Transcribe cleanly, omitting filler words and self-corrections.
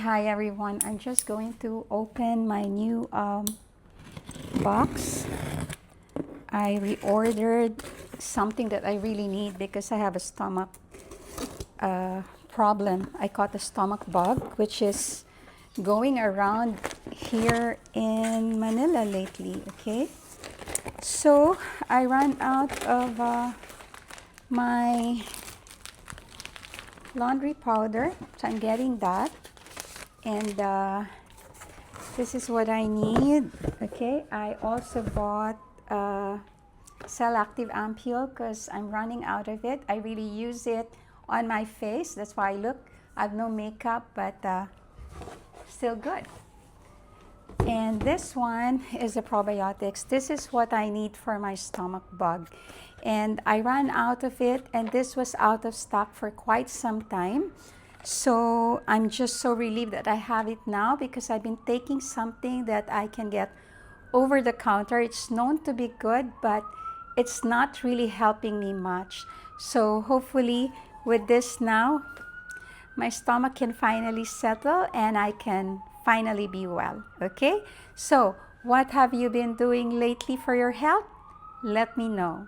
Hi everyone, I'm just going to open my new box. I reordered something that I really need because I have a stomach problem. I caught a stomach bug, which is going around here in Manila lately, okay? So I ran out of my laundry powder, so I'm getting that. And this is what I need, okay? I also bought CellActive Ampoule because I'm running out of it. I really use it on my face. That's why I have no makeup, but still good. And this one is the Probiotics. This is what I need for my stomach bug. And I ran out of it, and this was out of stock for quite some time. So I'm just so relieved that I have it now because I've been taking something that I can get over the counter. It's known to be good, but it's not really helping me much. So hopefully with this now, my stomach can finally settle and I can finally be well, okay? So what have you been doing lately for your health? Let me know.